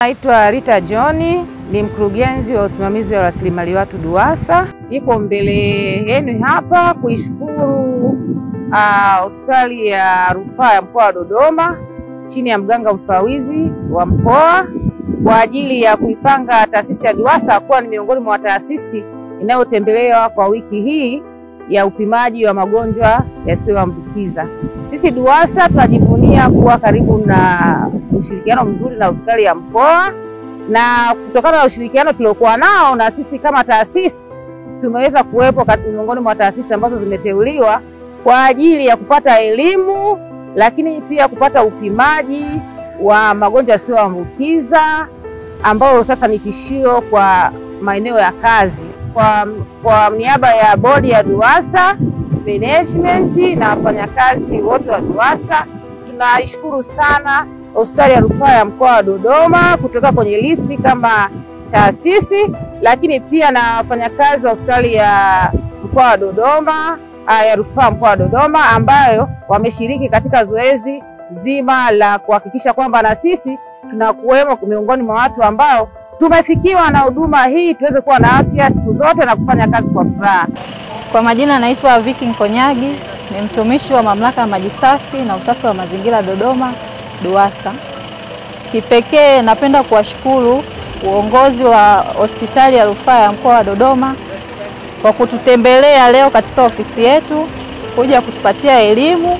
Naitwa Rita John, ni mkurugenzi wa usimamizi wa rasilimali watu DUWASA. Niko mbele yenu hapa kuishukuru hospitali ya rufaa ya mkoa wa Dodoma chini ya mganga mfawizi wa mkoa kwa ajili ya kuipanga taasisi ya DUWASA kuwa ni miongoni mwa taasisi inayotembelewa kwa wiki hii ya upimaji wa magonjwa yasiyoambukiza. Sisi DUWASA tunajivunia kuwa karibu na ushirikiano mzuri na hospitali ya mkoa, na kutokana na ushirikiano tuliokuwa nao na sisi kama taasisi tumeweza kuwepo miongoni mwa taasisi ambazo zimeteuliwa kwa ajili ya kupata elimu, lakini pia kupata upimaji wa magonjwa yasiyoambukiza ambao sasa ni tishio kwa maeneo ya kazi. Kwa niaba ya bodi ya DUWASA, management na wafanyakazi wote wa DUWASA, tunaishukuru sana hospitali ya rufaa ya mkoa wa Dodoma kutoka kwenye listi kama taasisi, lakini pia na wafanyakazi wa hospitali ya mkoa wa Dodoma ya rufaa mkoa wa Dodoma ambayo wameshiriki katika zoezi zima la kuhakikisha kwamba na sisi tunakuwemo miongoni mwa watu ambao tumefikiwa na huduma hii tuweze kuwa na afya siku zote na kufanya kazi kwa furaha. Kwa majina naitwa Vicky Nkonyagi, ni mtumishi wa mamlaka ya maji safi na usafi wa mazingira Dodoma DUWASA. Kipekee napenda kuwashukuru uongozi wa hospitali ya rufaa ya mkoa wa Dodoma kwa kututembelea leo katika ofisi yetu kuja kutupatia elimu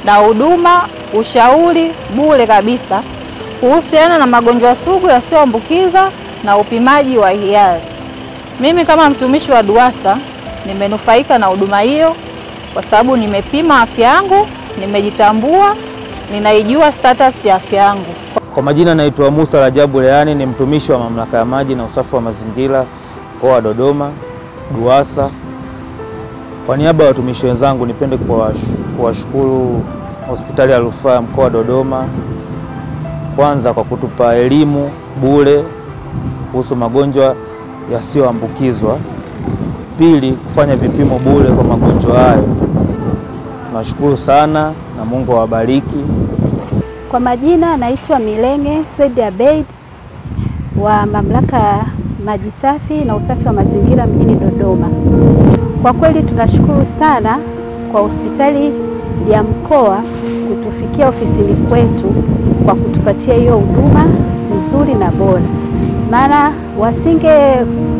na huduma, ushauri bure kabisa kuhusiana na magonjwa sugu yasiyoambukiza na upimaji wa hiari. Mimi kama mtumishi wa DUWASA nimenufaika na huduma hiyo kwa sababu nimepima afya yangu, nimejitambua, ninaijua status ya afya yangu. Kwa majina naitwa Musa Rajabu Leani, ni mtumishi wa mamlaka ya maji na usafi wa mazingira mkoa wa Dodoma DUWASA. Kwa niaba ya watumishi wenzangu nipende kuwashukuru hospitali ya rufaa ya mkoa wa Dodoma kwanza kwa kutupa elimu bure kuhusu magonjwa yasiyoambukizwa. Pili, kufanya vipimo bure kwa magonjwa hayo. Tunashukuru sana na Mungu awabariki. Kwa majina naitwa Milenge Swedi Abeid wa mamlaka ya maji safi na usafi wa mazingira mjini Dodoma. Kwa kweli tunashukuru sana kwa hospitali ya mkoa kutufikia ofisini kwetu kwa kutupatia hiyo huduma nzuri na bora. Maana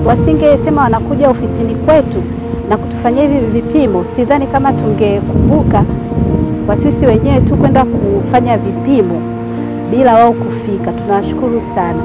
wasingesema wanakuja ofisini kwetu na kutufanyia hivi vipimo, sidhani kama tungekumbuka kwa sisi wenyewe tu kwenda kufanya vipimo bila wao kufika. Tunawashukuru sana.